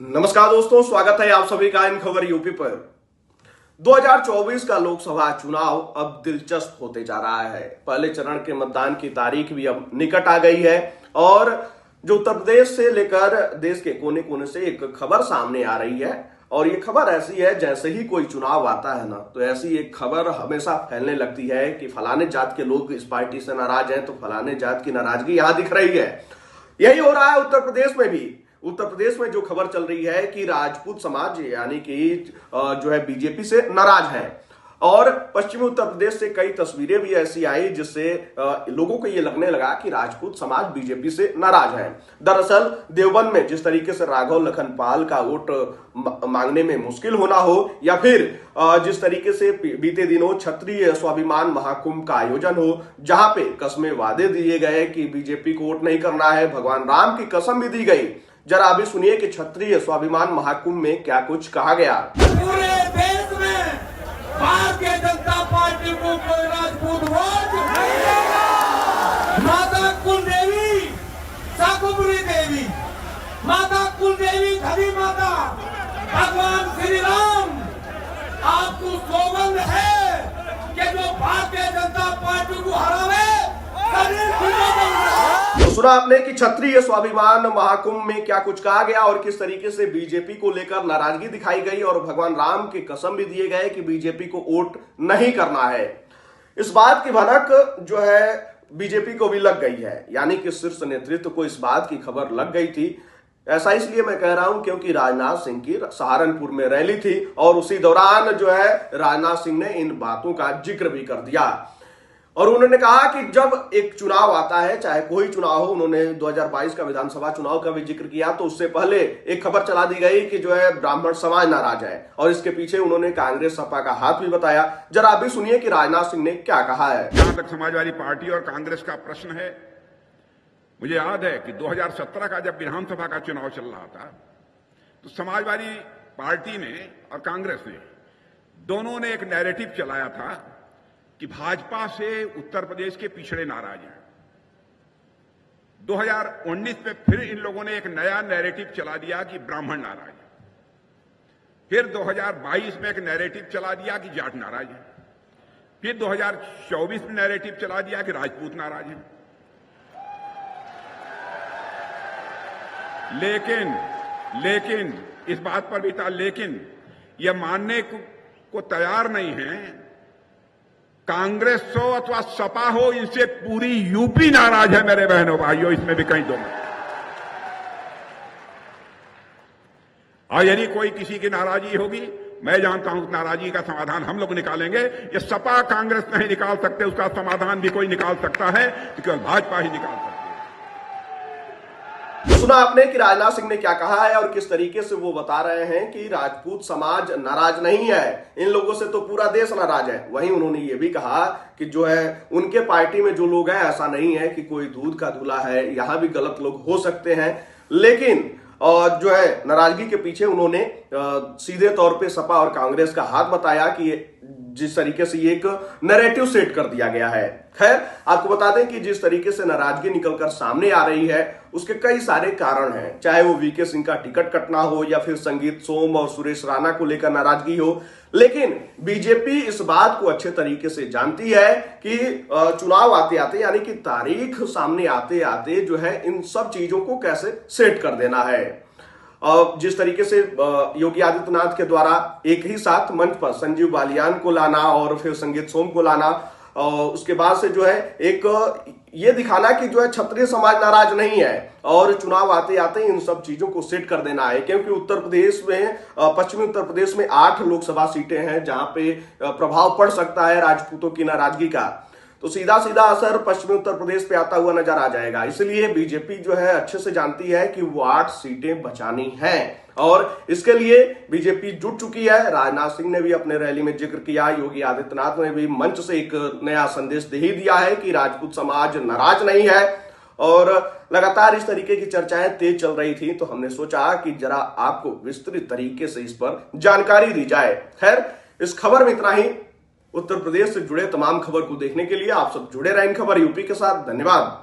नमस्कार दोस्तों, स्वागत है आप सभी का इन खबर यूपी पर। 2024 का लोकसभा चुनाव अब दिलचस्प होते जा रहा है। पहले चरण के मतदान की तारीख भी अब निकट आ गई है और जो उत्तर प्रदेश से लेकर देश के कोने कोने से एक खबर सामने आ रही है और ये खबर ऐसी है, जैसे ही कोई चुनाव आता है ना, तो ऐसी एक खबर हमेशा फैलने लगती है कि फलाने जात के लोग इस पार्टी से नाराज हैं तो फलाने जात की नाराजगी यहां दिख रही है। यही हो रहा है उत्तर प्रदेश में भी। उत्तर प्रदेश में जो खबर चल रही है कि राजपूत समाज यानी कि जो है बीजेपी से नाराज है और पश्चिमी उत्तर प्रदेश से कई तस्वीरें भी ऐसी आई जिससे लोगों को ये लगने लगा कि राजपूत समाज बीजेपी से नाराज है। दरअसल देवबंद में जिस तरीके से राघव लखनपाल का वोट मांगने में मुश्किल होना हो या फिर जिस तरीके से बीते दिनों क्षत्रिय स्वाभिमान महाकुंभ का आयोजन हो, जहां पे कस्में वादे दिए गए कि बीजेपी को वोट नहीं करना है, भगवान राम की कसम भी दी गई। जरा अभी सुनिए कि क्षत्रिय स्वाभिमान महाकुंभ में क्या कुछ कहा गया। पूरे देश में भारतीय जनता पार्टी को कोई राजपूत वोट नहीं देगा। माता कुल देवी शाकुंभरी देवी, माता कुल देवी धनी माता भगवान श्री राम आपको सौगंध है कि जो भारतीय जनता पार्टी को हरावे सुना आपने कि क्षत्रिय स्वाभिमान महाकुंभ में क्या कुछ कहा गया और किस तरीके से बीजेपी को लेकर नाराजगी दिखाई गई और भगवान राम की कसम भी दिए गए कि बीजेपी को वोट नहीं करना है। इस बात की भनक जो है बीजेपी को भी लग गई है, यानी कि शीर्ष नेतृत्व को इस बात की खबर लग गई थी। ऐसा इसलिए मैं कह रहा हूं क्योंकि राजनाथ सिंह की सहारनपुर में रैली थी और उसी दौरान जो है राजनाथ सिंह ने इन बातों का जिक्र भी कर दिया और उन्होंने कहा कि जब एक चुनाव आता है, चाहे कोई चुनाव हो, उन्होंने 2022 का विधानसभा चुनाव का भी जिक्र किया, तो उससे पहले एक खबर चला दी गई कि जो है ब्राह्मण समाज नाराज है और इसके पीछे उन्होंने कांग्रेस सपा का हाथ भी बताया। जरा अभी सुनिए कि राजनाथ सिंह ने क्या कहा है। जहां तक समाजवादी पार्टी और कांग्रेस का प्रश्न है, मुझे याद है कि 2017 का जब विधानसभा का चुनाव चल रहा था तो समाजवादी पार्टी ने और कांग्रेस ने दोनों ने एक नैरेटिव चलाया था कि भाजपा से उत्तर प्रदेश के पिछड़े नाराज हैं। 2019 में फिर इन लोगों ने एक नया नैरेटिव चला दिया कि ब्राह्मण नाराज है। फिर 2022 में एक नैरेटिव चला दिया कि जाट नाराज है। फिर 2024 में नैरेटिव चला दिया कि राजपूत नाराज है। लेकिन इस बात पर भी था, लेकिन यह मानने को तैयार नहीं है कांग्रेस हो अथवा सपा हो, इनसे पूरी यूपी नाराज है मेरे बहनों भाइयों, इसमें भी कहीं दो मत। और यदि कोई किसी की नाराजगी होगी, मैं जानता हूं नाराजगी का समाधान हम लोग निकालेंगे। ये सपा कांग्रेस नहीं निकाल सकते, उसका समाधान भी कोई निकाल सकता है तो केवल भाजपा ही निकाल सकती है। सुना आपने कि राजनाथ सिंह ने क्या कहा है और किस तरीके से वो बता रहे हैं कि राजपूत समाज नाराज नहीं है, इन लोगों से तो पूरा देश नाराज है। वहीं उन्होंने ये भी कहा कि जो है उनके पार्टी में जो लोग हैं, ऐसा नहीं है कि कोई दूध का धुला है, यहां भी गलत लोग हो सकते हैं, लेकिन जो है नाराजगी के पीछे उन्होंने सीधे तौर पे सपा और कांग्रेस का हाथ बताया कि जिस तरीके से ये एक नैरेटिव सेट कर दिया गया है। खैर, आपको बता दें कि जिस तरीके से नाराजगी निकलकर सामने आ रही है उसके कई सारे कारण हैं, चाहे वो वीके सिंह का टिकट कटना हो या फिर संगीत सोम और सुरेश राणा को लेकर नाराजगी हो। लेकिन बीजेपी इस बात को अच्छे तरीके से जानती है कि चुनाव आते आते यानी कि तारीख सामने आते आते जो है इन सब चीजों को कैसे सेट कर देना है। जिस तरीके से योगी आदित्यनाथ के द्वारा एक ही साथ मंच पर संजीव बालियान को लाना और फिर संगीत सोम को लाना, उसके बाद से जो है एक ये दिखाना कि जो है क्षत्रिय समाज नाराज नहीं है और चुनाव आते आते इन सब चीजों को सेट कर देना है। क्योंकि उत्तर प्रदेश में पश्चिमी उत्तर प्रदेश में 8 लोकसभा सीटें हैं जहां पे प्रभाव पड़ सकता है राजपूतों की नाराजगी का, तो सीधा सीधा असर पश्चिमी उत्तर प्रदेश पे आता हुआ नजर आ जाएगा। इसलिए बीजेपी जो है अच्छे से जानती है कि वो 8 सीटें बचानी हैं और इसके लिए बीजेपी जुट चुकी है। राजनाथ सिंह ने भी अपने रैली में जिक्र किया, योगी आदित्यनाथ ने भी मंच से एक नया संदेश दे ही दिया है कि राजपूत समाज नाराज नहीं है और लगातार इस तरीके की चर्चाएं तेज चल रही थी, तो हमने सोचा कि जरा आपको विस्तृत तरीके से इस पर जानकारी दी जाए। खैर, इस खबर में इतना ही। उत्तर प्रदेश से जुड़े तमाम खबर को देखने के लिए आप सब जुड़े रहें खबर यूपी के साथ। धन्यवाद।